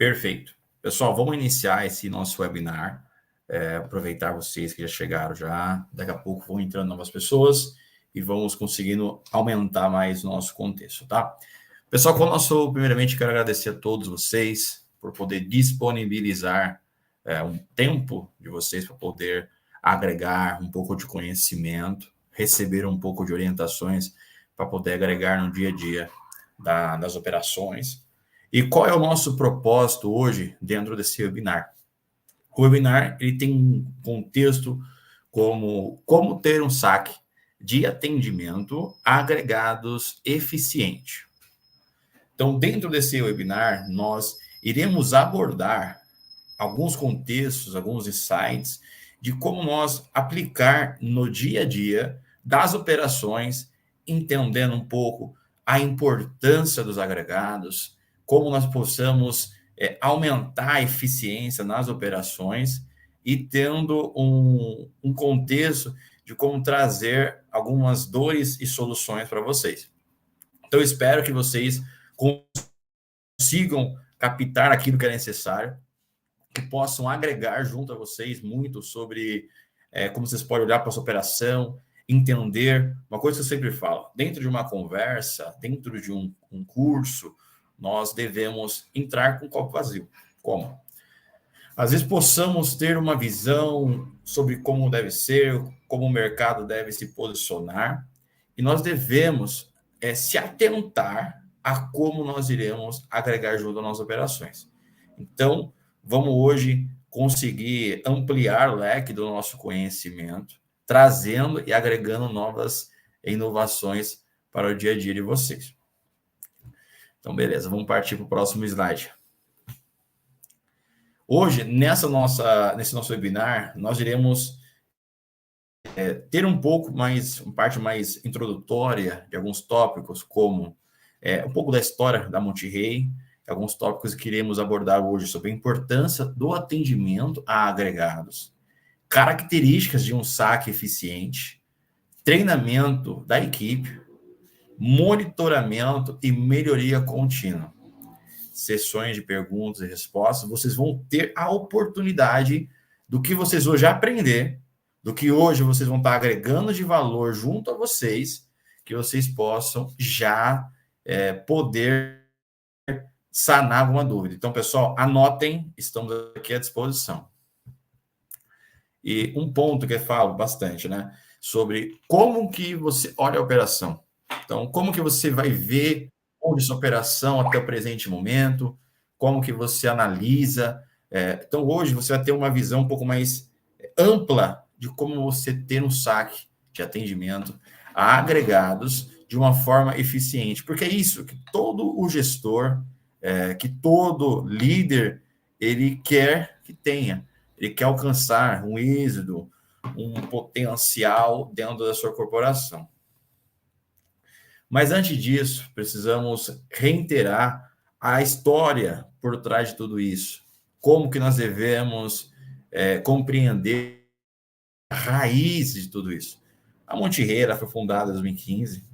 Perfeito. Pessoal, vamos iniciar esse nosso webinar. Aproveitar vocês que já chegaram já. Daqui a pouco vão entrando novas pessoas e vamos conseguindo aumentar mais o nosso contexto, tá? Pessoal, primeiramente, quero agradecer a todos vocês por poder disponibilizar um tempo de vocês para poder agregar um pouco de conhecimento, receber um pouco de orientações para poder agregar no dia a dia das operações. E qual é o nosso propósito hoje dentro desse webinar? O webinar ele tem um contexto como ter um saque de atendimento agregados eficiente. Então, dentro desse webinar, nós iremos abordar alguns contextos, alguns insights de como nós aplicar no dia a dia das operações, entendendo um pouco a importância dos agregados, como nós possamos aumentar a eficiência nas operações e tendo um contexto de como trazer algumas dores e soluções para vocês. Então, eu espero que vocês consigam captar aquilo que é necessário, que possam agregar junto a vocês muito sobre como vocês podem olhar para essa operação, entender. Uma coisa que eu sempre falo, dentro de uma conversa, dentro de um curso, nós devemos entrar com o copo vazio. Como? Às vezes possamos ter uma visão sobre como deve ser, como o mercado deve se posicionar, e nós devemos se atentar a como nós iremos agregar junto às nossas operações. Então, vamos hoje conseguir ampliar o leque do nosso conhecimento, trazendo e agregando novas inovações para o dia a dia de vocês. Então, beleza, vamos partir para o próximo slide. Hoje, nesse nosso webinar, nós iremos ter uma parte mais introdutória de alguns tópicos, como um pouco da história da Monterrey, alguns tópicos que iremos abordar hoje sobre a importância do atendimento a agregados, características de um saque eficiente, treinamento da equipe, monitoramento e melhoria contínua. Sessões de perguntas e respostas, vocês vão ter a oportunidade do que vocês hoje aprender, do que hoje vocês vão estar agregando de valor junto a vocês, que vocês possam já poder sanar alguma dúvida. Então, pessoal, anotem, estamos aqui à disposição. E um ponto que eu falo bastante, né, sobre como que você olha a operação. Então, como que você vai ver onde essa operação até o presente momento, como que você analisa. Então, hoje você vai ter uma visão um pouco mais ampla de como você ter um saque de atendimento a agregados de uma forma eficiente. Porque é isso que todo o gestor, que todo líder, ele quer que tenha. Ele quer alcançar um êxito, um potencial dentro da sua corporação. Mas antes disso, precisamos reiterar a história por trás de tudo isso. Como que nós devemos compreender a raiz de tudo isso. A Monterrey foi fundada em 2015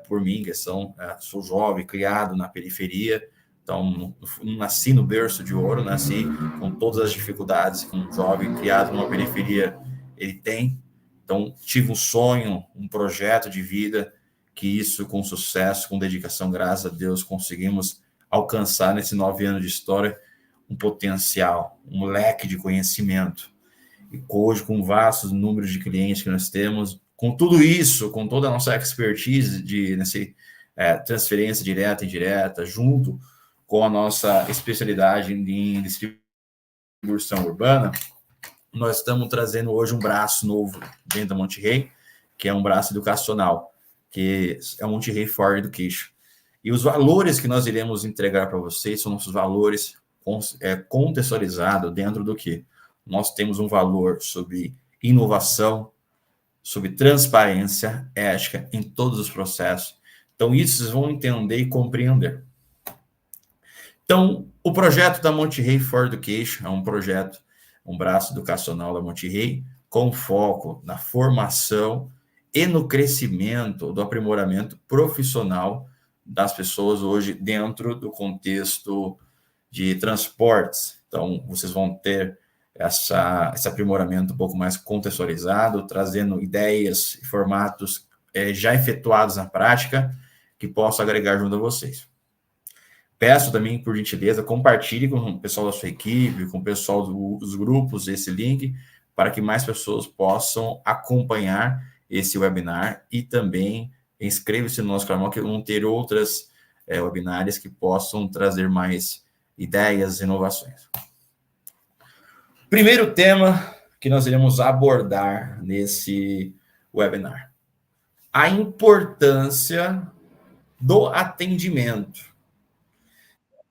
por mim, que sou jovem, criado na periferia. Então, não nasci no berço de ouro, nasci com todas as dificuldades que um jovem criado numa periferia ele tem. Então, tive um sonho, um projeto de vida, que isso, com sucesso, com dedicação, graças a Deus, conseguimos alcançar nesses 9 anos de história um potencial, um leque de conhecimento. E hoje, com vastos números de clientes que nós temos, com tudo isso, com toda a nossa expertise nessa transferência direta e indireta, junto com a nossa especialidade em distribuição urbana, nós estamos trazendo hoje um braço novo dentro da Monterrey, que é um braço educacional, que é o Monterrey for Education. E os valores que nós iremos entregar para vocês são nossos valores contextualizados dentro do que? Nós temos um valor sobre inovação, sobre transparência, ética em todos os processos. Então, isso vocês vão entender e compreender. Então, o projeto da Monterrey for Education é um projeto, um braço educacional da Monterrey, com foco na formação e no crescimento do aprimoramento profissional das pessoas hoje dentro do contexto de transportes. Então, vocês vão ter esse aprimoramento um pouco mais contextualizado, trazendo ideias e formatos já efetuados na prática, que posso agregar junto a vocês. Peço também, por gentileza, compartilhe com o pessoal da sua equipe, com o pessoal dos grupos, esse link, para que mais pessoas possam acompanhar esse webinar e também inscreva-se no nosso canal, que vão ter outras webinários que possam trazer mais ideias e inovações. Primeiro tema que nós iremos abordar nesse webinar: a importância do atendimento.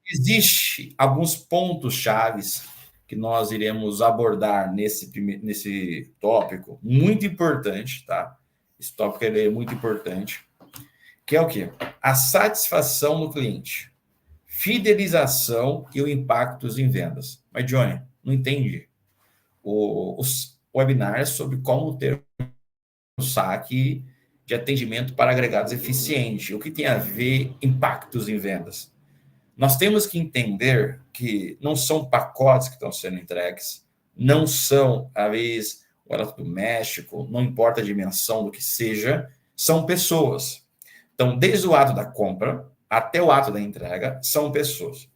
Existem alguns pontos chaves que nós iremos abordar nesse tópico, muito importante, tá? Esse tópico ele é muito importante, que é o quê? A satisfação do cliente, fidelização e o impacto em vendas. Mas, Johnny, não entendi. Os webinars sobre como ter um saque de atendimento para agregados eficiente. O que tem a ver impactos em vendas? Nós temos que entender que não são pacotes que estão sendo entregues, não são, às vezes, o eletrodoméstico, não importa a dimensão do que seja, são pessoas. Então, desde o ato da compra até o ato da entrega, são pessoas.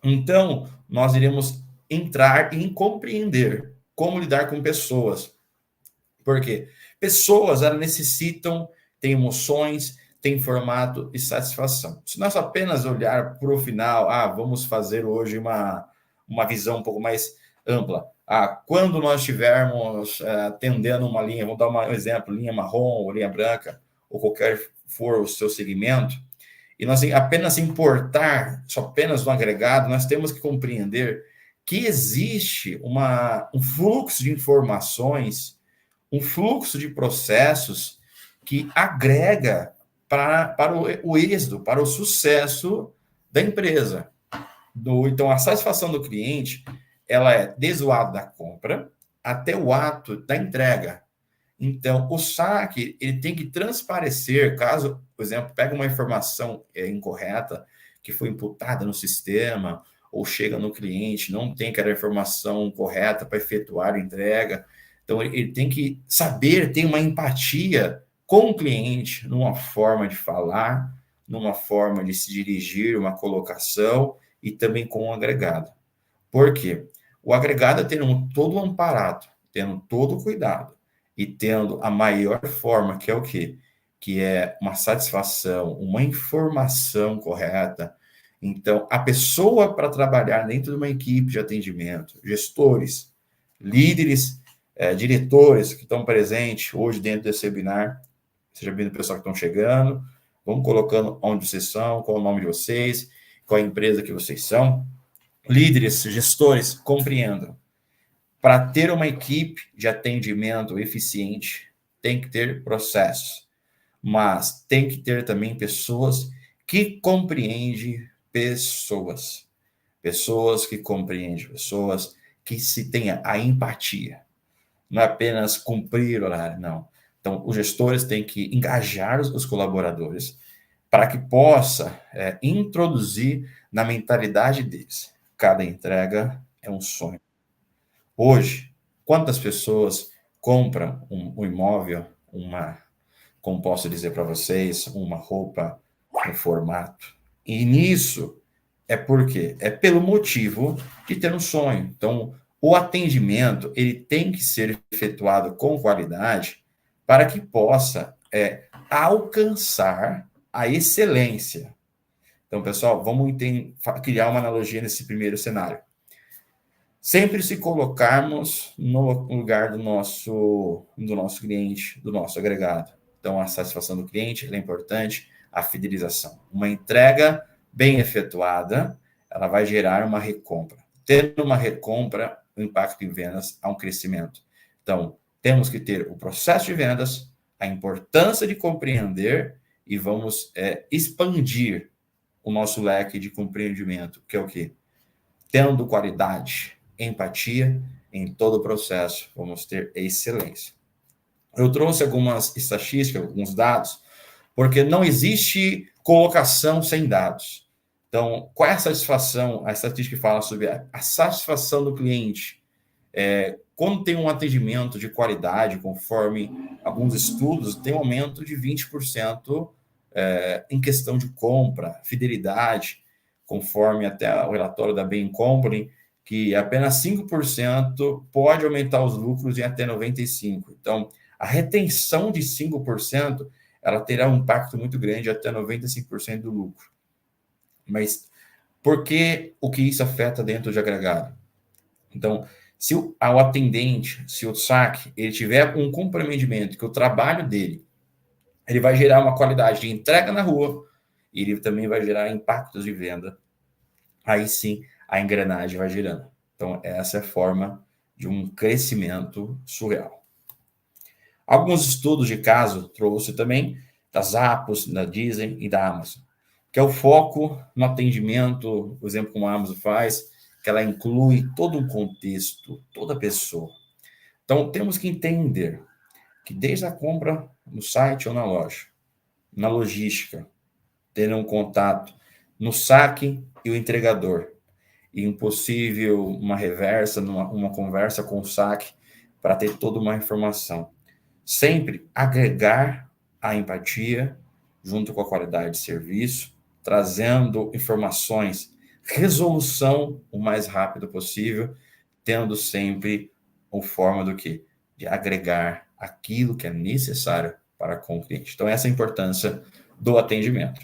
Então, nós iremos entrar em compreender como lidar com pessoas. Por quê? Pessoas, elas necessitam, têm emoções, tem formato e satisfação. Se nós apenas olhar para o final, vamos fazer hoje uma visão um pouco mais ampla. Quando nós estivermos atendendo uma linha, vamos dar um exemplo, linha marrom ou linha branca, ou qualquer for o seu segmento, e nós apenas importar, só apenas no agregado, nós temos que compreender que existe um fluxo de informações, um fluxo de processos que agrega para o êxito, para o sucesso da empresa. Então, a satisfação do cliente, ela é desde o ato da compra até o ato da entrega. Então, o saque, ele tem que transparecer, caso, por exemplo, pegue uma informação incorreta, que foi imputada no sistema, ou chega no cliente, não tem aquela informação correta para efetuar a entrega. Então, ele tem que saber, ter uma empatia com o cliente, numa forma de falar, numa forma de se dirigir, uma colocação, e também com o agregado. Por quê? O agregado tendo todo amparado, tendo todo cuidado, e tendo a maior forma, que é o quê? Que é uma satisfação, uma informação correta. Então, a pessoa para trabalhar dentro de uma equipe de atendimento, gestores, líderes, diretores que estão presentes hoje dentro desse webinar, seja bem-vindo pessoal que estão chegando, vamos colocando onde vocês são, qual é o nome de vocês, qual é a empresa que vocês são. Líderes, gestores, compreendam. Para ter uma equipe de atendimento eficiente, tem que ter processos, mas tem que ter também pessoas que compreendem pessoas. Pessoas que compreendem pessoas, que se tenha a empatia. Não é apenas cumprir o horário, não. Então, os gestores têm que engajar os colaboradores para que possa introduzir na mentalidade deles. Cada entrega é um sonho. Hoje, quantas pessoas compram um imóvel, como posso dizer para vocês, uma roupa, um formato? E nisso é por quê? É pelo motivo de ter um sonho. Então, o atendimento ele tem que ser efetuado com qualidade para que possa alcançar a excelência. Então, pessoal, vamos criar uma analogia nesse primeiro cenário. Sempre se colocarmos no lugar do nosso cliente, do nosso agregado. Então, a satisfação do cliente é importante, a fidelização. Uma entrega bem efetuada, ela vai gerar uma recompra. Tendo uma recompra, o impacto em vendas há um crescimento. Então, temos que ter o processo de vendas, a importância de compreender e vamos expandir o nosso leque de compreendimento, que é o quê? Tendo qualidade, empatia em todo o processo, vamos ter excelência. Eu trouxe algumas estatísticas, alguns dados, porque não existe colocação sem dados. Então, qual é a satisfação? A estatística fala sobre a satisfação do cliente. Quando tem um atendimento de qualidade, conforme alguns estudos, tem um aumento de 20% em questão de compra, fidelidade, conforme até o relatório da Bain Company, que apenas 5% pode aumentar os lucros em até 95%. Então, a retenção de 5%, ela terá um impacto muito grande, até 95% do lucro. Mas por que o que isso afeta dentro de agregado? Então, se o atendente, se o saque, ele tiver um comprometimento que o trabalho dele, ele vai gerar uma qualidade de entrega na rua, e ele também vai gerar impactos de venda, aí sim a engrenagem vai girando. Então, essa é a forma de um crescimento surreal. Alguns estudos de caso trouxe também das Apos, da Disney e da Amazon, que é o foco no atendimento, por exemplo, como a Amazon faz, que ela inclui todo um contexto, toda a pessoa. Então, temos que entender que desde a compra no site ou na loja, na logística, ter um contato no saque e o entregador, e impossível uma reversa, uma conversa com o saque, para ter toda uma informação. Sempre agregar a empatia junto com a qualidade de serviço, trazendo informações, resolução o mais rápido possível, tendo sempre a forma do que? De agregar aquilo que é necessário para com o cliente. Então, essa é a importância do atendimento.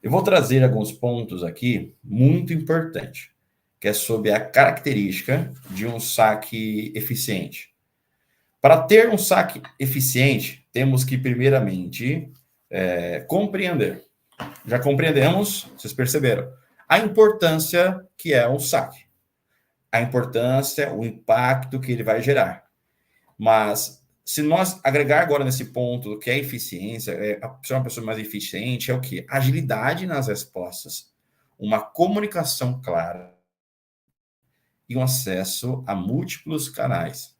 Eu vou trazer alguns pontos aqui muito importantes, que é sobre a característica de um saque eficiente. Para ter um saque eficiente, temos que, primeiramente, compreender. Já compreendemos, vocês perceberam, a importância que é um saque. A importância, o impacto que ele vai gerar. Mas, se nós agregar agora nesse ponto do que é eficiência, ser uma pessoa mais eficiente, é o quê? Agilidade nas respostas, uma comunicação clara e um acesso a múltiplos canais.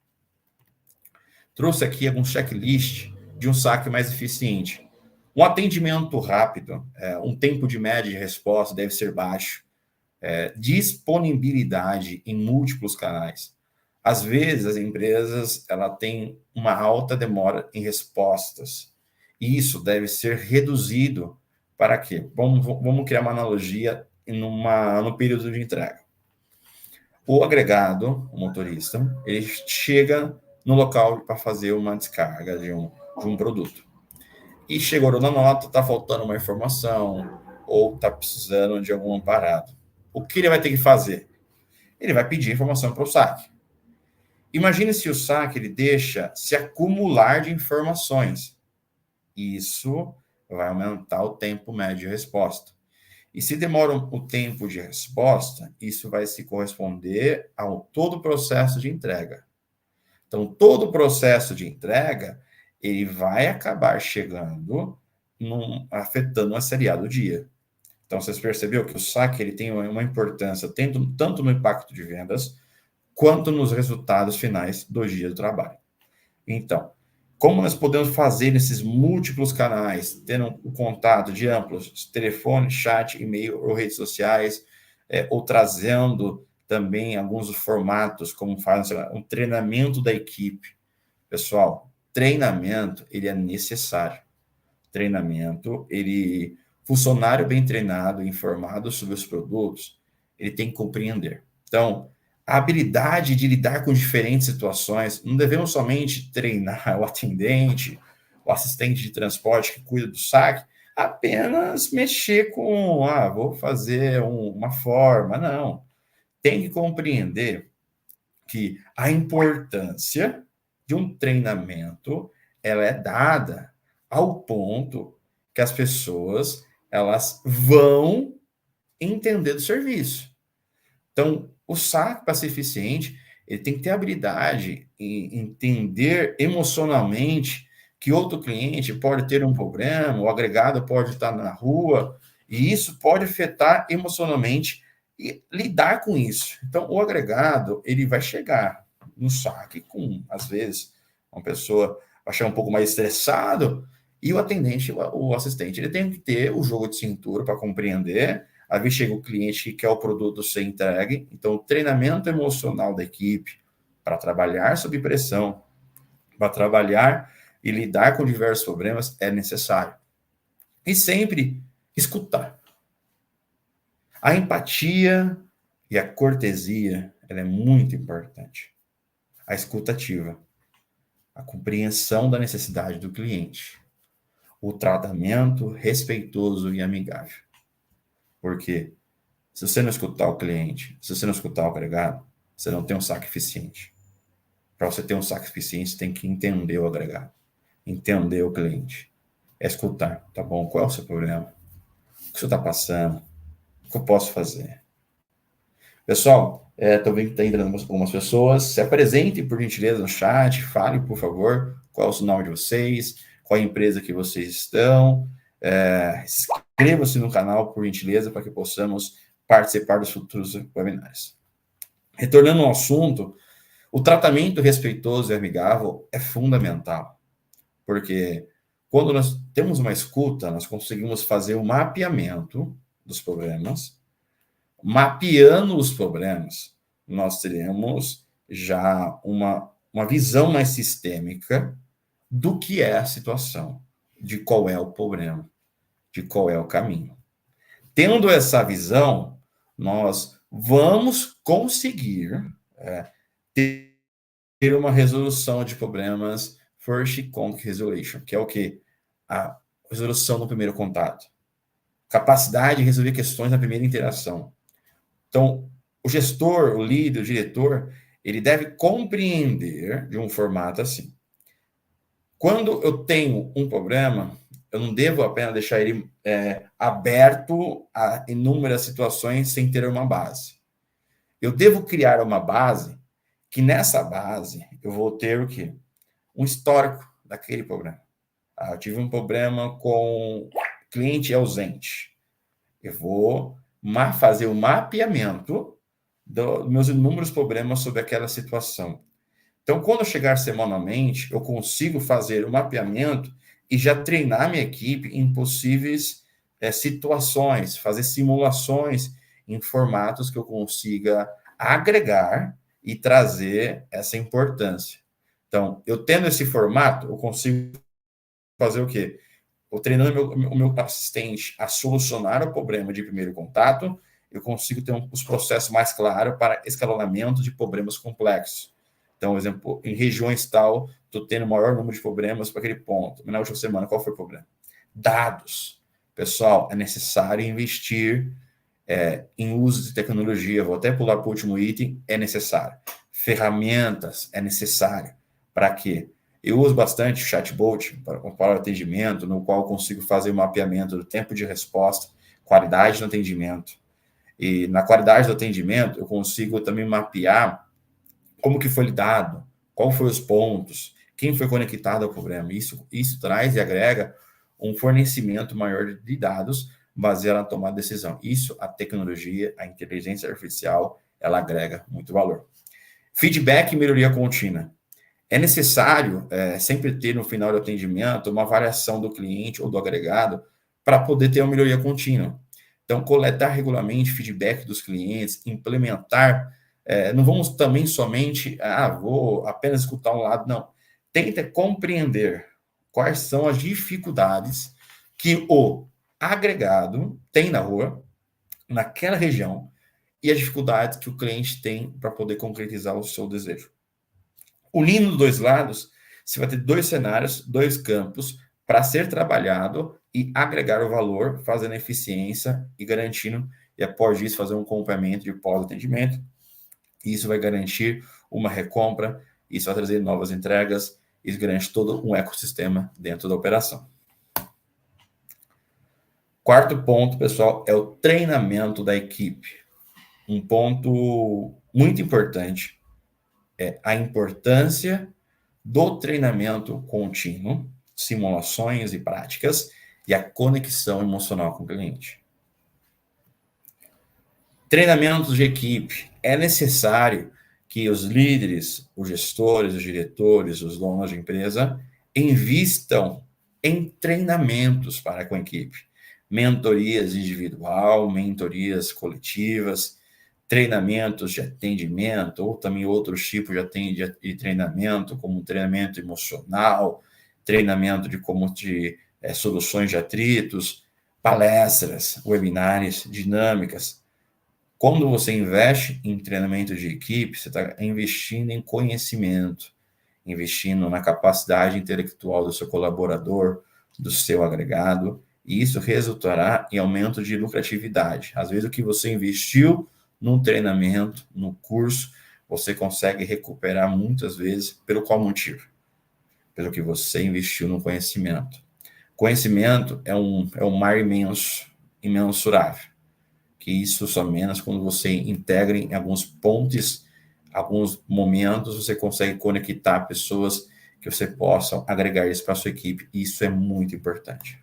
Trouxe aqui alguns checklists de um saque mais eficiente. Um atendimento rápido, um tempo de média de resposta deve ser baixo, disponibilidade em múltiplos canais. Às vezes, as empresas ela têm uma alta demora em respostas, e isso deve ser reduzido para quê? Vamos criar uma analogia no período de entrega. O agregado, o motorista, ele chega no local para fazer uma descarga de um produto. E chegou na nota, está faltando uma informação, ou está precisando de algum amparado. O que ele vai ter que fazer? Ele vai pedir informação para o saque. Imagine se o saque ele deixa se acumular de informações. Isso vai aumentar o tempo médio de resposta. E se demora o tempo de resposta, isso vai se corresponder ao todo o processo de entrega. Então, todo o processo de entrega, ele vai acabar chegando, afetando a seriado do dia. Então, vocês perceberam que o saque ele tem uma importância tanto no impacto de vendas, quanto nos resultados finais do dia do trabalho. Então, como nós podemos fazer nesses múltiplos canais, tendo o contato de amplos, telefone, chat, e-mail ou redes sociais, ou trazendo também alguns formatos, como faz um treinamento da equipe. Pessoal, treinamento, ele é necessário. Treinamento, funcionário bem treinado, informado sobre os produtos, ele tem que compreender. Então, a habilidade de lidar com diferentes situações, não devemos somente treinar o atendente, o assistente de transporte que cuida do saque, apenas mexer com, vou fazer uma forma. Não. Tem que compreender que a importância de um treinamento, ela é dada ao ponto que as pessoas, elas vão entender do serviço. Então, o saque, para ser eficiente, ele tem que ter habilidade em entender emocionalmente que outro cliente pode ter um problema, o agregado pode estar na rua, e isso pode afetar emocionalmente e lidar com isso. Então, o agregado, ele vai chegar no saque com, às vezes, uma pessoa vai chegar um pouco mais estressado, E o atendente, o assistente, ele tem que ter o jogo de cintura para compreender. Aí chega o cliente que quer o produto ser entregue. Então, o treinamento emocional da equipe para trabalhar sob pressão, para trabalhar e lidar com diversos problemas é necessário. E sempre escutar. A empatia e a cortesia, ela é muito importante. A escutativa, a compreensão da necessidade do cliente, o tratamento respeitoso e amigável. Porque se você não escutar o cliente, se você não escutar o agregado, você não tem um saque eficiente. Para você ter um saque eficiente, você tem que entender o agregado, entender o cliente. É escutar, tá bom? Qual é o seu problema? O que você está passando? O que eu posso fazer? Pessoal, estou vendo que está entrando algumas pessoas. Se apresentem, por gentileza, no chat. Fale, por favor, qual é o nome de vocês, qual é a empresa que vocês estão. Inscreva-se no canal, por gentileza, para que possamos participar dos futuros webinars. Retornando ao assunto, o tratamento respeitoso e amigável é fundamental, porque quando nós temos uma escuta, nós conseguimos fazer um mapeamento dos problemas. Mapeando os problemas, nós teremos já uma visão mais sistêmica do que é a situação, de qual é o problema, de qual é o caminho. Tendo essa visão, nós vamos conseguir ter uma resolução de problemas first contact resolution, que é o quê? A resolução no primeiro contato. Capacidade de resolver questões na primeira interação. Então, o gestor, o líder, o diretor, ele deve compreender de um formato assim. Quando eu tenho um problema, eu não devo apenas deixar ele aberto a inúmeras situações sem ter uma base. Eu devo criar uma base que nessa base eu vou ter o quê? Um histórico daquele problema. Eu tive um problema com cliente ausente. Eu vou fazer o mapeamento dos meus inúmeros problemas sobre aquela situação. Então, quando eu chegar semanalmente, eu consigo fazer o mapeamento e já treinar minha equipe em possíveis situações, fazer simulações em formatos que eu consiga agregar e trazer essa importância. Então, eu tendo esse formato, eu consigo fazer o quê? Eu treinando o meu assistente a solucionar o problema de primeiro contato, eu consigo ter os processos mais claros para escalonamento de problemas complexos. Então, por exemplo, em regiões tal, estou tendo o maior número de problemas para aquele ponto. Na última semana, qual foi o problema? Dados. Pessoal, é necessário investir em uso de tecnologia. Vou até pular para o último item. É necessário. Ferramentas, é necessário. Para quê? Eu uso bastante o chatbot para o atendimento, no qual eu consigo fazer o mapeamento do tempo de resposta, qualidade do atendimento. E na qualidade do atendimento, eu consigo também mapear como que foi lidado, qual foram os pontos, quem foi conectado ao problema. Isso traz e agrega um fornecimento maior de dados baseado na tomada de decisão. Isso, a tecnologia, a inteligência artificial, ela agrega muito valor. Feedback e melhoria contínua. É necessário sempre ter no final do atendimento uma avaliação do cliente ou do agregado para poder ter uma melhoria contínua. Então, coletar regularmente feedback dos clientes, implementar, não vamos também somente, vou apenas escutar um lado, não. Tenta compreender quais são as dificuldades que o agregado tem na rua, naquela região, e as dificuldades que o cliente tem para poder concretizar o seu desejo. Unindo os dois lados, você vai ter dois cenários, dois campos para ser trabalhado e agregar o valor, fazendo eficiência e garantindo, e após isso, fazer um acompanhamento de pós-atendimento. Isso vai garantir uma recompra, isso vai trazer novas entregas, isso garante todo um ecossistema dentro da operação. Quarto ponto, pessoal, é o treinamento da equipe. Um ponto muito importante é a importância do treinamento contínuo, simulações e práticas, e a conexão emocional com o cliente. Treinamentos de equipe. É necessário que os líderes, os gestores, os diretores, os donos de empresa, invistam em treinamentos para com a equipe. Mentorias individual, mentorias coletivas, treinamentos de atendimento, ou também outros tipos de treinamento, como treinamento emocional, treinamento de soluções de atritos, palestras, webinários, dinâmicas. Quando você investe em treinamento de equipe, você está investindo em conhecimento, investindo na capacidade intelectual do seu colaborador, do seu agregado, e isso resultará em aumento de lucratividade. Às vezes, o que você investiu num treinamento, no curso, você consegue recuperar muitas vezes. Pelo qual motivo? Pelo que você investiu no conhecimento. Conhecimento é um mar imenso, imensurável, que isso só menos quando você integra em alguns pontos, alguns momentos, você consegue conectar pessoas que você possa agregar isso para a sua equipe. Isso é muito importante.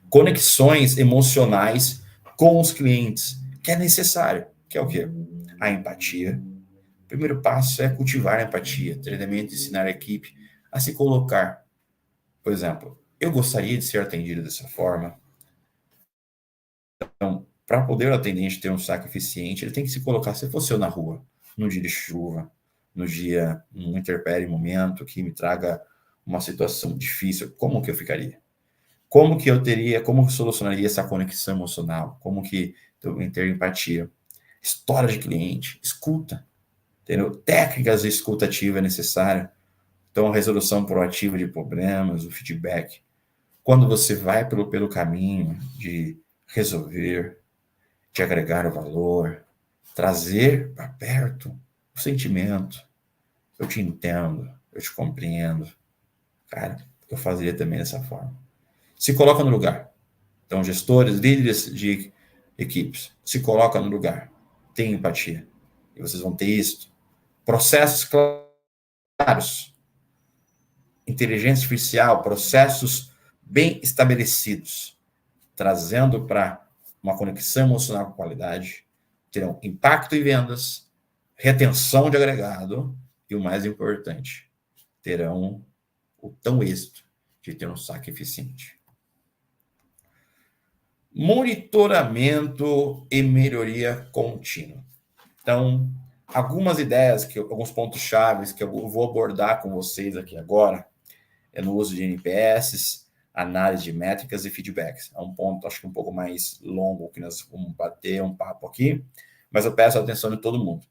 Conexões emocionais com os clientes, que é necessário, que é o quê? A empatia. O primeiro passo é cultivar a empatia, treinamento, ensinar a equipe a se colocar. Por exemplo, eu gostaria de ser atendido dessa forma. Então, para poder o atendente ter um saque eficiente, ele tem que se colocar, se fosse eu na rua, no dia de chuva, no dia, num intempérie momento que me traga uma situação difícil, como que eu ficaria? Como que eu teria, como que eu solucionaria essa conexão emocional? Como que eu ter empatia? História de cliente, escuta, entendeu? Técnicas de escuta ativa é necessária. Então, a resolução proativa de problemas, o feedback. Quando você vai pelo caminho de resolver, de agregar o valor, trazer para perto o sentimento. Eu te entendo, eu te compreendo. Cara, eu fazeria também dessa forma. Se coloca no lugar. Então, gestores, líderes de equipes, se coloca no lugar. Tem empatia. E vocês vão ter isso. Processos claros. Inteligência artificial, processos bem estabelecidos, trazendo para uma conexão emocional com qualidade, terão impacto em vendas, retenção de agregado e, o mais importante, terão o tão êxito de ter um saque eficiente. Monitoramento e melhoria contínua. Então, algumas ideias, alguns pontos chaves que eu vou abordar com vocês aqui agora é no uso de NPS, análise de métricas e feedbacks. É um ponto, acho que um pouco mais longo, que nós vamos bater um papo aqui, mas eu peço a atenção de todo mundo.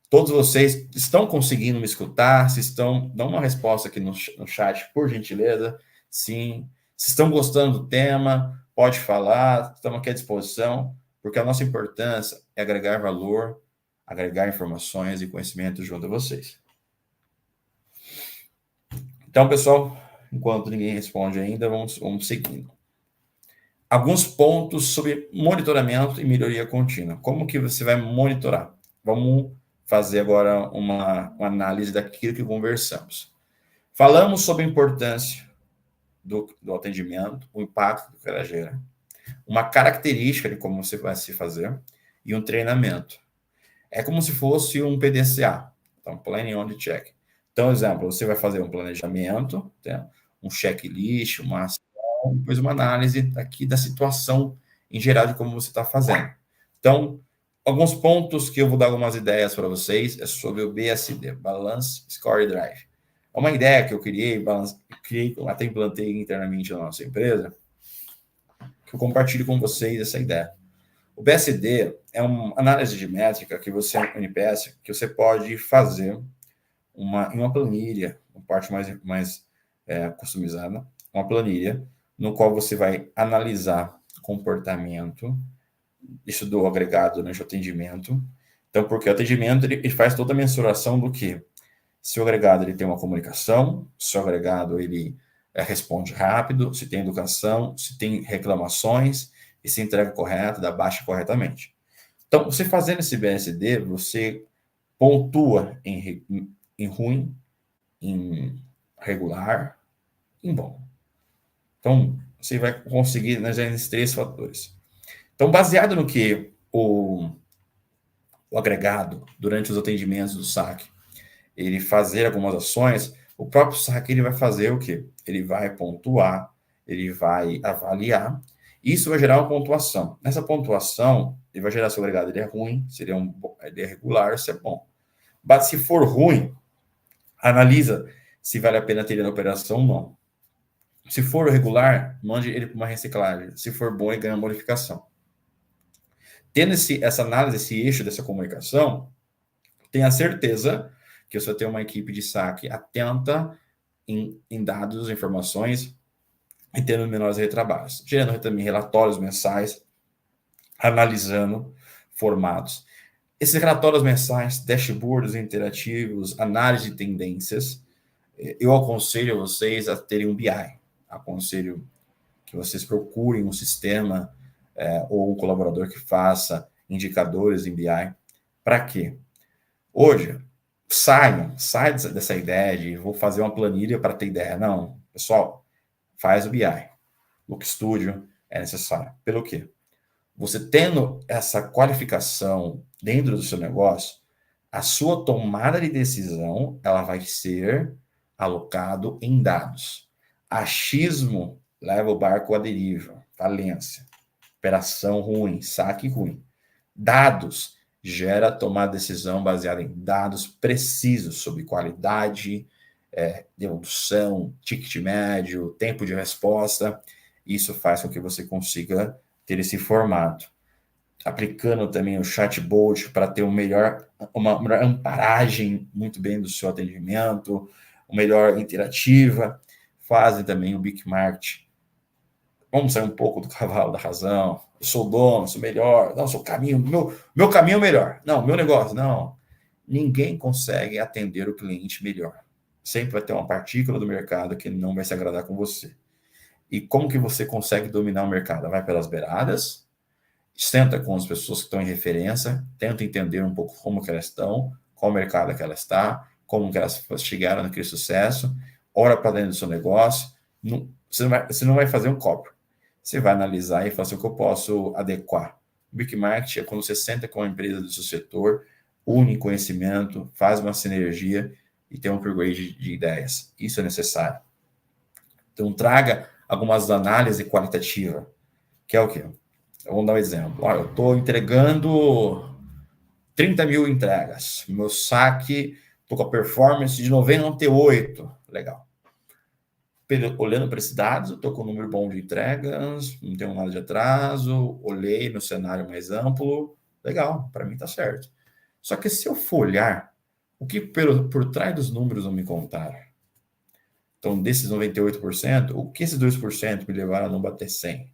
Todos vocês estão conseguindo me escutar? Se estão, dão uma resposta aqui no chat, por gentileza. Sim. Se estão gostando do tema, pode falar, estamos aqui à disposição, porque a nossa importância é agregar valor, agregar informações e conhecimento junto a vocês. Então, pessoal, enquanto ninguém responde ainda, vamos seguindo. Alguns pontos sobre monitoramento e melhoria contínua. Como que você vai monitorar? Vamos fazer agora uma análise daquilo que conversamos. Falamos sobre a importância do atendimento, o impacto que ela gera, uma característica de como você vai se fazer e um treinamento. É como se fosse um PDCA, então, Planning on the Check. Então, exemplo, você vai fazer um planejamento, tá? Um checklist, uma ação, depois uma análise aqui da situação em geral de como você está fazendo. Então, alguns pontos que eu vou dar algumas ideias para vocês é sobre o BSD, Balance Score Drive. É uma ideia que eu criei, até implantei internamente na nossa empresa, que eu compartilho com vocês essa ideia. O BSD é uma análise de métrica que você, NPS, que você pode fazer em uma planilha, uma parte mais customizada, uma planilha, no qual você vai analisar comportamento, isso do agregado durante o atendimento. Então, porque o atendimento ele faz toda a mensuração do que? Se o agregado ele tem uma comunicação, se o agregado ele responde rápido, se tem educação, se tem reclamações, e se entrega correto, dá baixa corretamente. Então, você fazendo esse BSD, você pontua em ruim, em regular, em bom. Então, você vai conseguir nesses 3 fatores. Então, baseado no que o agregado, durante os atendimentos do saque, ele fazer algumas ações, O próprio saque ele vai fazer o quê? Ele vai pontuar, ele vai avaliar, isso vai gerar uma pontuação. Nessa pontuação, ele vai gerar se o agregado ele é ruim, se ele é regular, se é bom. Mas se for ruim, analisa se vale a pena ter ele na operação ou não. Se for regular, mande ele para uma reciclagem. Se for bom, ele ganha uma bonificação. Tendo essa análise, esse eixo dessa comunicação, tenha certeza que você tem uma equipe de saque atenta em dados, informações, e tendo menores retrabalhos. Gerando também relatórios mensais, analisando formatos. Esses relatórios mensais, dashboards interativos, análise de tendências, eu aconselho vocês a terem um BI. Aconselho que vocês procurem um sistema ou um colaborador que faça indicadores em BI. Para quê? Hoje, sai dessa ideia de vou fazer uma planilha para ter ideia. Não, pessoal, faz o BI. Look Studio é necessário. Pelo quê? Você tendo essa qualificação dentro do seu negócio, a sua tomada de decisão ela vai ser alocado em dados. Achismo leva o barco à deriva, falência, operação ruim, saque ruim. Dados gera tomar decisão baseada em dados precisos sobre qualidade, devolução, ticket médio, tempo de resposta. Isso faz com que você consiga ter esse formato. Aplicando também o chatbot para ter uma melhor amparagem muito bem do seu atendimento, uma melhor interativa. Fazem também o Big Market. Vamos sair um pouco do cavalo da razão. Eu sou dono, sou melhor. Não, sou caminho. Meu caminho é melhor. Não, meu negócio. Não. Ninguém consegue atender o cliente melhor. Sempre vai ter uma partícula do mercado que não vai se agradar com você. E como que você consegue dominar o mercado? Vai pelas beiradas, senta com as pessoas que estão em referência, tenta entender um pouco como que elas estão, qual mercado que elas estão, como que elas chegaram naquele sucesso, olha para dentro do seu negócio. Você não vai fazer um copy. Você vai analisar e falar assim, o que eu posso adequar. O Big Market é quando você senta com a empresa do seu setor, une conhecimento, faz uma sinergia e tem um upgrade de ideias. Isso é necessário. Então, traga algumas análises qualitativas, que é o quê? Vamos dar um exemplo. Olha, eu estou entregando 30 mil entregas. Meu saque, estou com a performance de 98. Legal. Olhando para esses dados, eu estou com um número bom de entregas, não tenho nada de atraso, olhei no cenário mais amplo. Legal, para mim está certo. Só que se eu for olhar, o que por trás dos números não me contaram? Então, desses 98%, o que esses 2% me levaram a não bater 100?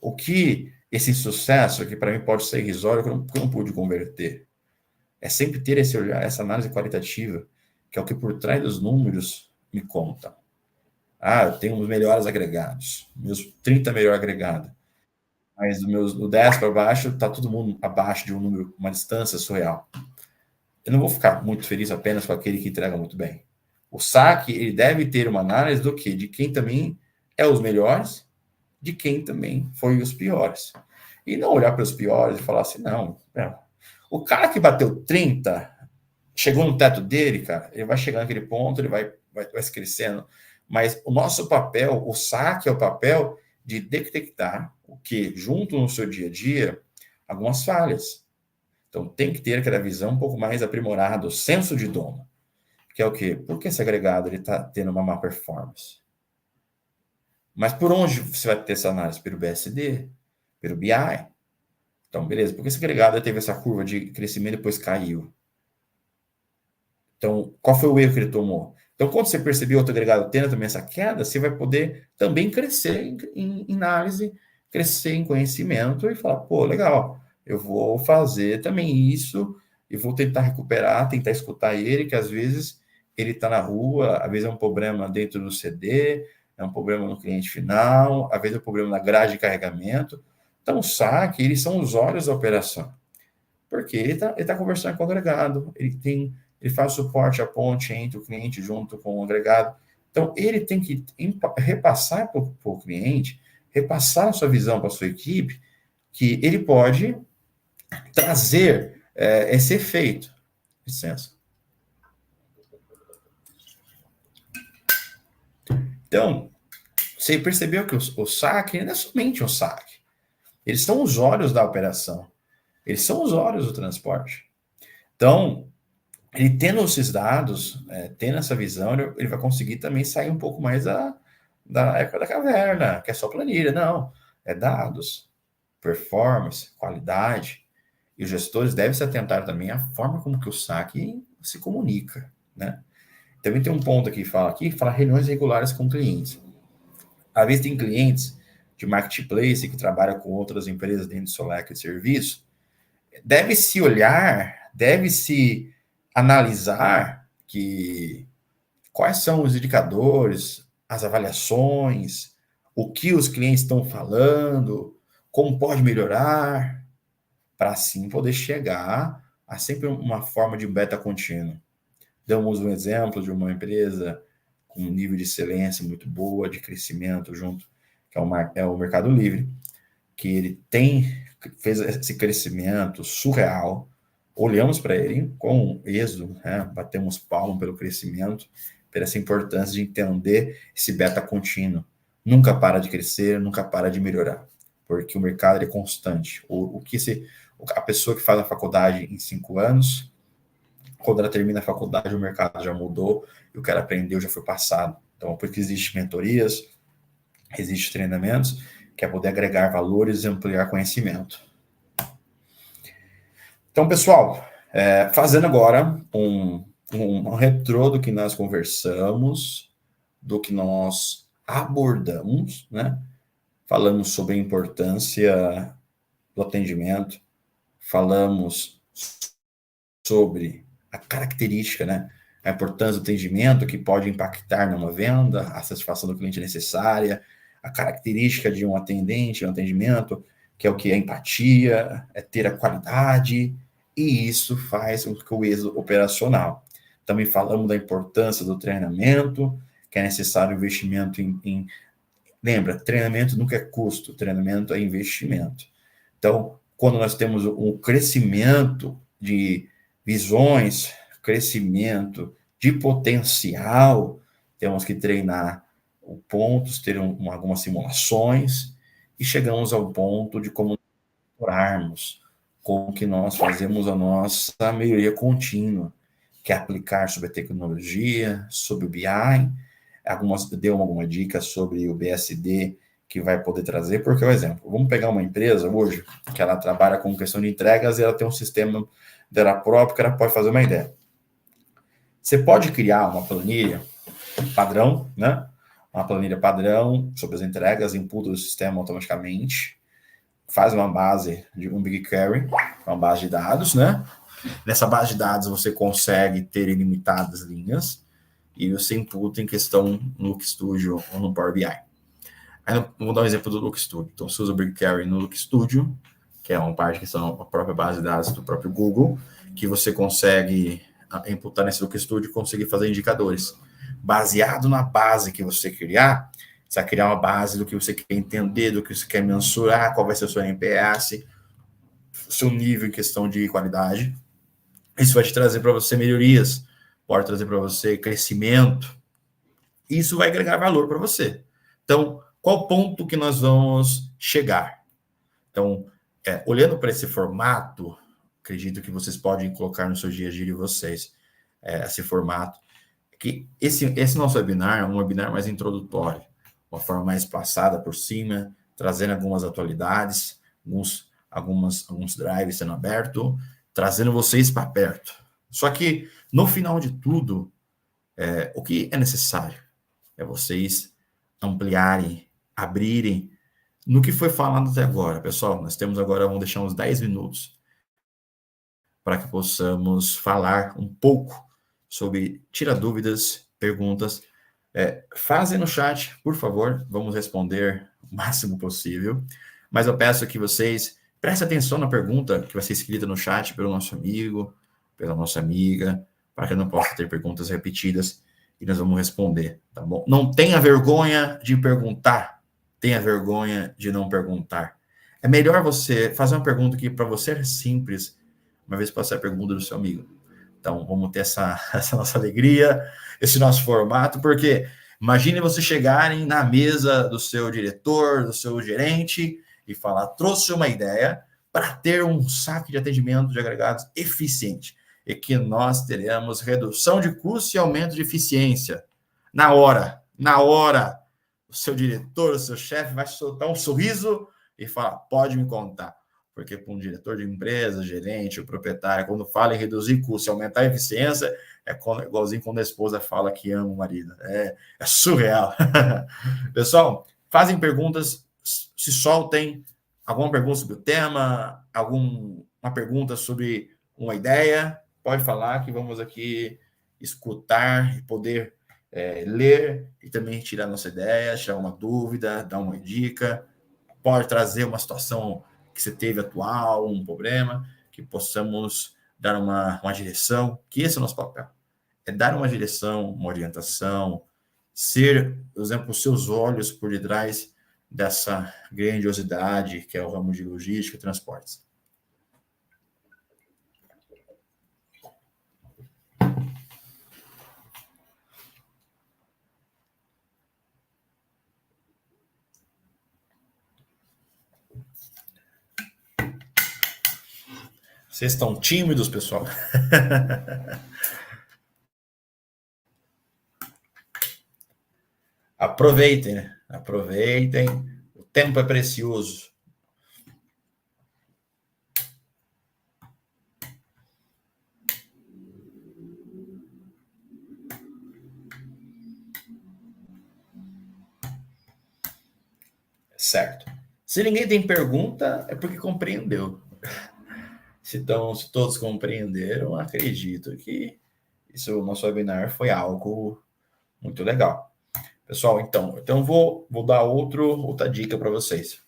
O que esse sucesso, que para mim pode ser irrisório, que eu não pude converter? É sempre ter esse olhar, essa análise qualitativa, que é o que por trás dos números me conta. Ah, eu tenho os melhores agregados, meus 30 melhores agregados. Mas do 10 para baixo, está todo mundo abaixo de um número, uma distância surreal. Eu não vou ficar muito feliz apenas com aquele que entrega muito bem. O saque, ele deve ter uma análise do quê? De quem também é os melhores, de quem também foi os piores. E não olhar para os piores e falar assim, não, o cara que bateu 30, chegou no teto dele, cara, ele vai chegar naquele ponto, ele vai se crescendo. Mas o nosso papel, o saque é o papel de detectar o que, junto no seu dia a dia, algumas falhas. Então, tem que ter aquela visão um pouco mais aprimorada, o senso de dono. Que é o quê? Por que esse agregado está tendo uma má performance? Mas por onde você vai ter essa análise? Pelo BSD? Pelo BI? Então, beleza. Por que esse agregado teve essa curva de crescimento e depois caiu? Então, qual foi o erro que ele tomou? Então, quando você perceber outro agregado tendo também essa queda, você vai poder também crescer em análise, crescer em conhecimento e falar, pô, legal, eu vou fazer também isso e vou tentar recuperar, tentar escutar ele, que às vezes ele está na rua, às vezes é um problema dentro do CD, é um problema no cliente final, às vezes é um problema na grade de carregamento. Então, o saque, eles são os olhos da operação. Porque ele tá conversando com o agregado, ele faz suporte à ponte entre o cliente junto com o agregado. Então, ele tem que repassar para o cliente, repassar a sua visão para a sua equipe, que ele pode trazer esse efeito. Licença. Então, você percebeu que o saque não é somente um saque. Eles são os olhos da operação. Eles são os olhos do transporte. Então, ele tendo esses dados, tendo essa visão, ele vai conseguir também sair um pouco mais da época da caverna, que é só planilha. Não, é dados, performance, qualidade. E os gestores devem se atentar também à forma como que o saque se comunica, né? Também tem um ponto aqui, fala reuniões regulares com clientes. Às vezes tem clientes de marketplace que trabalham com outras empresas dentro do seu leque de serviço, deve-se olhar, deve-se analisar que quais são os indicadores, as avaliações, o que os clientes estão falando, como pode melhorar, para assim poder chegar a sempre uma forma de beta contínuo. Damos um exemplo de uma empresa com um nível de excelência muito boa, de crescimento junto, que é o Mercado Livre, que ele fez esse crescimento surreal. Olhamos para ele com êxito, né? Batemos palmo pelo crescimento, por essa importância de entender esse beta contínuo. Nunca para de crescer, nunca para de melhorar, porque o mercado é constante. A pessoa que faz a faculdade em 5 anos, quando ela termina a faculdade, o mercado já mudou e o que ela aprendeu já foi passado. Então, porque existem mentorias, existem treinamentos, que é poder agregar valores e ampliar conhecimento. Então, pessoal, fazendo agora um retrô do que nós conversamos, do que nós abordamos, né? Falamos sobre a importância do atendimento, falamos sobre a característica, né? A importância do atendimento que pode impactar numa venda, a satisfação do cliente necessária, a característica de um atendente, um atendimento, que é o que é empatia, é ter a qualidade, e isso faz com o êxito operacional. Também falamos da importância do treinamento, que é necessário investimento Lembra, treinamento nunca é custo, treinamento é investimento. Então, quando nós temos um crescimento de visões, crescimento de potencial, temos que treinar pontos, ter algumas simulações, e chegamos ao ponto de como monitorarmos como que nós fazemos a nossa melhoria contínua, que é aplicar sobre a tecnologia, sobre o BI, deu alguma dica sobre o BSD que vai poder trazer, porque, por exemplo, vamos pegar uma empresa hoje que ela trabalha com questão de entregas e ela tem um sistema dela própria que ela pode fazer uma ideia. Você pode criar uma planilha padrão, né? Uma planilha padrão sobre as entregas, imputa o sistema automaticamente, faz uma base de um BigQuery, uma base de dados, né? Nessa base de dados você consegue ter ilimitadas linhas e você imputa em questão no Look Studio ou no Power BI. Aí vou dar um exemplo do Look Studio. Então, você usa o BigQuery no Look Studio, que é uma parte que são a própria base de dados do próprio Google, que você consegue imputar nesse Look Studio e conseguir fazer indicadores. Baseado na base que você criar, você vai criar uma base do que você quer entender, do que você quer mensurar, qual vai ser o seu NPS, seu nível em questão de qualidade. Isso vai te trazer para você melhorias, pode trazer para você crescimento. Isso vai agregar valor para você. Então, qual ponto que nós vamos chegar? Então, olhando para esse formato, acredito que vocês podem colocar no seu dia a dia de vocês esse formato, que esse nosso webinar é um webinar mais introdutório, uma forma mais passada por cima, trazendo algumas atualidades, alguns drives sendo abertos, trazendo vocês para perto. Só que, no final de tudo, o que é necessário é vocês ampliarem, abrirem no que foi falado até agora. Pessoal, nós temos agora, vamos deixar uns 10 minutos para que possamos falar um pouco sobre, tirar dúvidas, perguntas. Fazem no chat, por favor, vamos responder o máximo possível. Mas eu peço que vocês prestem atenção na pergunta que vai ser escrita no chat pelo nosso amigo, pela nossa amiga, para que não possa ter perguntas repetidas e nós vamos responder, tá bom? Não tenha vergonha de perguntar, tenha vergonha de não perguntar. É melhor você fazer uma pergunta que para você é simples, uma vez passar a pergunta do seu amigo. Então, vamos ter essa nossa alegria, esse nosso formato, porque Imagine você chegarem na mesa do seu diretor, do seu gerente e falar: trouxe uma ideia para ter um saque de atendimento de agregados eficiente e que nós teremos redução de custo e aumento de eficiência. Na hora, o seu diretor, o seu chefe vai soltar um sorriso e falar: pode me contar. Porque para um diretor de empresa, gerente, o proprietário, quando fala em reduzir custos e aumentar a eficiência, é igualzinho quando a esposa fala que ama o marido. É surreal. Pessoal, fazem perguntas, se soltem. Alguma pergunta sobre o tema? Alguma pergunta sobre uma ideia? Pode falar que vamos aqui escutar e poder ler e também tirar nossa ideia, tirar uma dúvida, dar uma dica. Pode trazer uma situação que você teve atual, um problema, que possamos dar uma direção, que esse é o nosso papel. É dar uma direção, uma orientação, ser, por exemplo, os seus olhos por detrás dessa grandiosidade que é o ramo de logística e transportes. Vocês estão tímidos, pessoal? Aproveitem, né? Aproveitem. O tempo é precioso. Certo. Se ninguém tem pergunta, é porque compreendeu. Se todos compreenderam, acredito que o nosso webinar foi algo muito legal. Pessoal, então vou dar outra dica para vocês.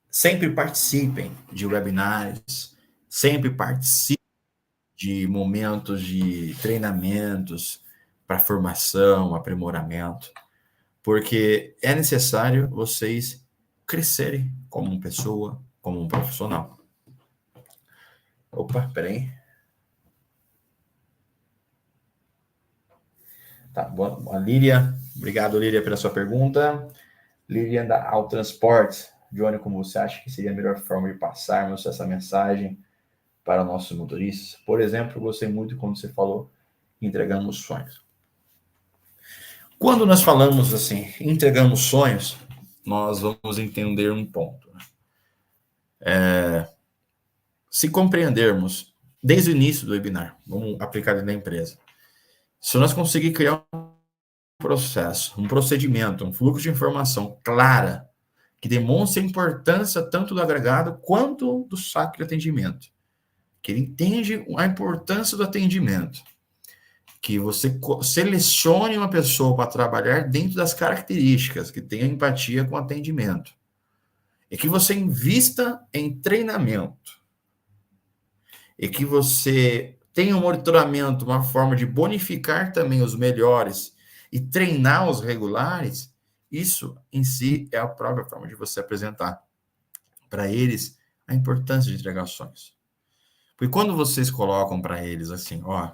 Sempre participem de webinars, sempre participem de momentos de treinamentos para formação, aprimoramento, porque é necessário vocês crescerem como pessoa, como um profissional. Opa, peraí. Tá, boa, Líria. Obrigado, Líria, pela sua pergunta. Líria da Autotransportes. Johnny, como você acha que seria a melhor forma de passarmos essa mensagem para nossos motoristas? Por exemplo, eu gostei muito quando você falou entregamos sonhos. Quando nós falamos assim, entregamos sonhos, nós vamos entender um ponto. Se compreendermos desde o início do webinar, vamos aplicar na empresa, se nós conseguir criar um processo, um procedimento, um fluxo de informação clara, que demonstre a importância tanto do agregado quanto do saque de atendimento, que ele entende a importância do atendimento, que você selecione uma pessoa para trabalhar dentro das características, que tenha empatia com o atendimento, e que você invista em treinamento, e que você tenha um monitoramento, uma forma de bonificar também os melhores e treinar os regulares, isso em si é a própria forma de você apresentar para eles a importância de entregar sonhos. Porque quando vocês colocam para eles assim, ó,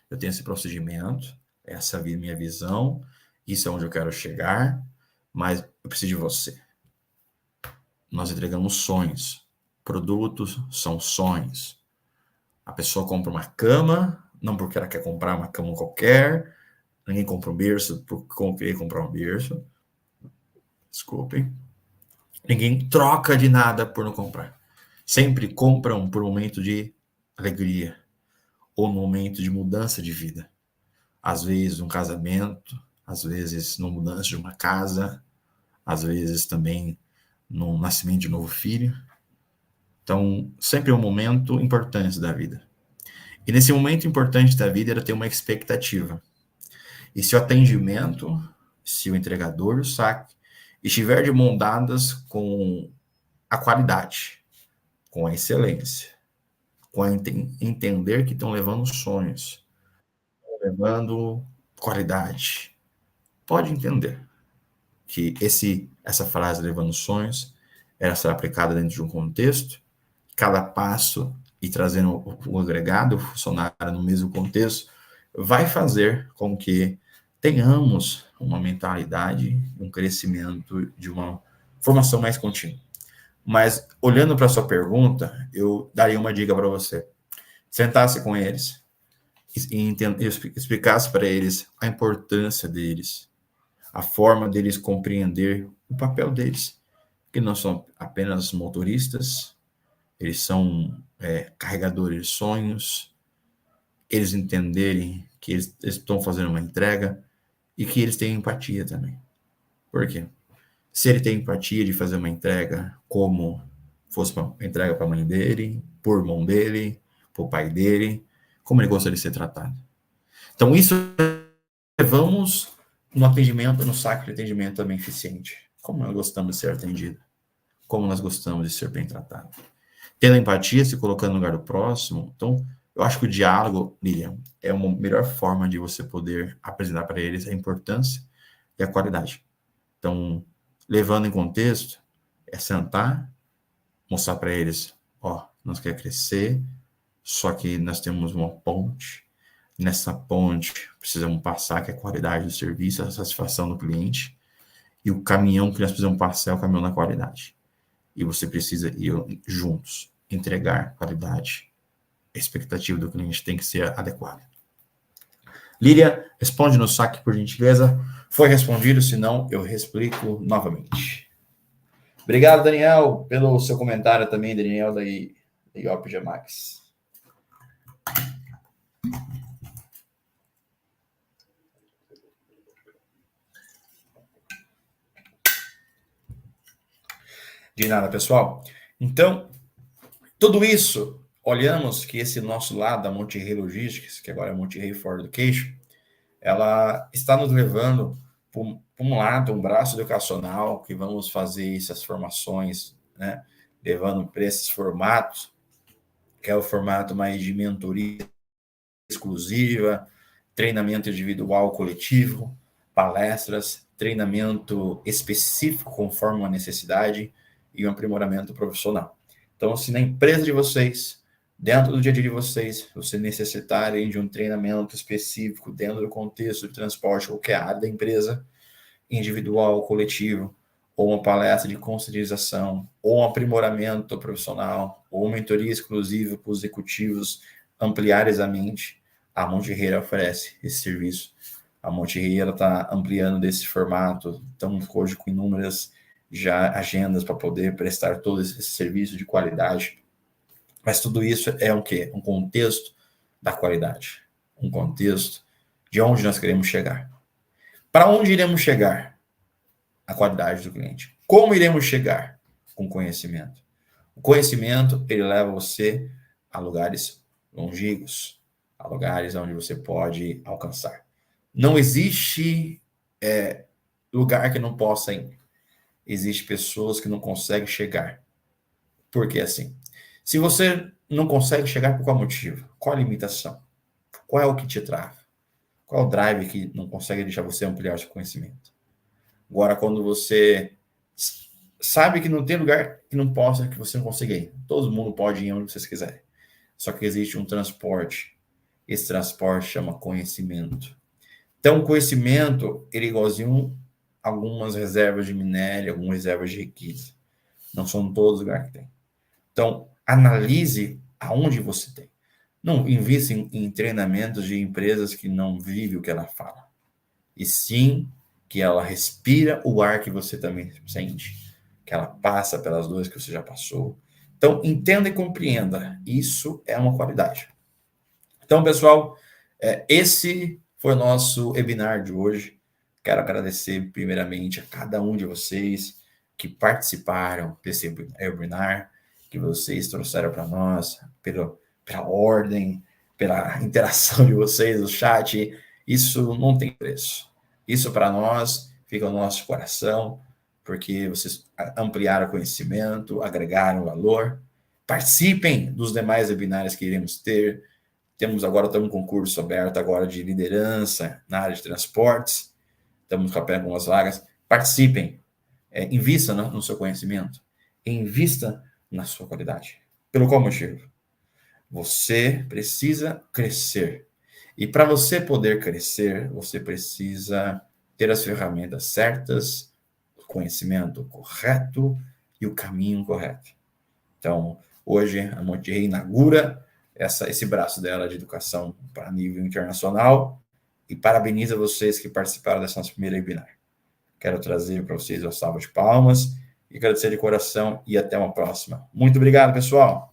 eu tenho esse procedimento, essa é a minha visão, isso é onde eu quero chegar, mas eu preciso de você. Nós entregamos sonhos. Produtos são sonhos. A pessoa compra uma cama, não porque ela quer comprar uma cama qualquer, ninguém compra um berço porque querer comprar um berço. Desculpem. Ninguém troca de nada por não comprar. Sempre compram por um momento de alegria ou no momento de mudança de vida. Às vezes um casamento, às vezes no mudança de uma casa, às vezes também no nascimento de um novo filho. Então, sempre é um momento importante da vida. E nesse momento importante da vida, ela tem uma expectativa. E se o atendimento, se o entregador, o saque, estiver de mão dadas com a qualidade, com a excelência, com a entender que estão levando sonhos, levando qualidade, pode entender que essa frase levando sonhos, ela será aplicada dentro de um contexto, cada passo e trazendo o agregado, o funcionário no mesmo contexto, vai fazer com que tenhamos uma mentalidade, um crescimento de uma formação mais contínua. Mas, olhando para a sua pergunta, eu daria uma dica para você. Sentasse com eles e explicasse para eles a importância deles, a forma deles compreender o papel deles, que não são apenas motoristas, eles são carregadores de sonhos, eles entenderem que eles estão fazendo uma entrega e que eles têm empatia também. Por quê? Se ele tem empatia de fazer uma entrega como fosse uma entrega para a mãe dele, por irmão dele, para o pai dele, como ele gostaria de ser tratado. Então, isso levamos no atendimento, no saco de atendimento também eficiente. Como nós gostamos de ser atendido. Como nós gostamos de ser bem tratado. Tendo empatia, se colocando no lugar do próximo. Então, eu acho que o diálogo, Lilian, é uma melhor forma de você poder apresentar para eles a importância e a qualidade. Então, levando em contexto, é sentar, mostrar para eles, nós queremos crescer, só que nós temos uma ponte. Nessa ponte, precisamos passar, que é a qualidade do serviço, a satisfação do cliente, e o caminhão que nós precisamos passar é o caminhão da qualidade. E você precisa ir juntos, entregar qualidade. A expectativa do cliente tem que ser adequada. Líria, responde no saque, por gentileza. Foi respondido, se não, eu explico novamente. Obrigado, Daniel, pelo seu comentário também, Daniel, da IOP Max. De nada, pessoal. Então, tudo isso, olhamos que esse nosso lado da Monterrey Logistics, que agora é Monterrey for Education, ela está nos levando para um lado, um braço educacional, que vamos fazer essas formações, né, levando para esses formatos, que é o formato mais de mentoria exclusiva, treinamento individual coletivo, palestras, treinamento específico conforme uma necessidade e um aprimoramento profissional. Então, se na empresa de vocês, dentro do dia a dia de vocês, você necessitarem de um treinamento específico dentro do contexto de transporte, qualquer área da empresa, individual, coletivo, ou uma palestra de conscientização, ou um aprimoramento profissional, ou uma mentoria exclusiva para os executivos ampliarem a mente, a Monterrey oferece esse serviço. A Monterrey está ampliando desse formato, estamos hoje com inúmeras já agendas para poder prestar todo esse serviço de qualidade. Mas tudo isso é o quê? Um contexto da qualidade, um contexto de onde nós queremos chegar. Para onde iremos chegar? A qualidade do cliente. Como iremos chegar? Com conhecimento. O conhecimento, ele leva você a lugares longínquos, a lugares onde você pode alcançar. Não existe lugar que não possa ir. Existem pessoas que não conseguem chegar. Por que assim? Se você não consegue chegar, por qual motivo? Qual a limitação? Qual é o que te trava? Qual é o drive que não consegue deixar você ampliar seu conhecimento? Agora, quando você sabe que não tem lugar que não possa, que você não consiga ir. Todo mundo pode ir onde vocês quiserem. Só que existe um transporte. Esse transporte chama conhecimento. Então, o conhecimento, ele é igualzinho algumas reservas de minério, algumas reservas de riqueza. Não são todos os lugares que tem. Então, analise aonde você tem. Não invista em treinamentos de empresas que não vivem o que ela fala. E sim que ela respira o ar que você também sente. Que ela passa pelas dores que você já passou. Então, entenda e compreenda. Isso é uma qualidade. Então, pessoal, esse foi o nosso webinar de hoje. Quero agradecer primeiramente a cada um de vocês que participaram desse webinar, que vocês trouxeram para nós, pela ordem, pela interação de vocês no chat. Isso não tem preço. Isso para nós fica no nosso coração, porque vocês ampliaram o conhecimento, agregaram valor. Participem dos demais webinários que iremos ter. Estamos um concurso aberto agora de liderança na área de transportes. Estamos com algumas vagas. Participem. Invista no seu conhecimento. Invista na sua qualidade. Pelo qual motivo? Você precisa crescer. E para você poder crescer, você precisa ter as ferramentas certas, o conhecimento correto e o caminho correto. Então, hoje a Monterrey inaugura esse braço dela de educação para nível internacional e parabenizo vocês que participaram dessa nossa primeira webinar. Quero trazer para vocês uma salva de palmas e agradecer de coração e até uma próxima. Muito obrigado, pessoal!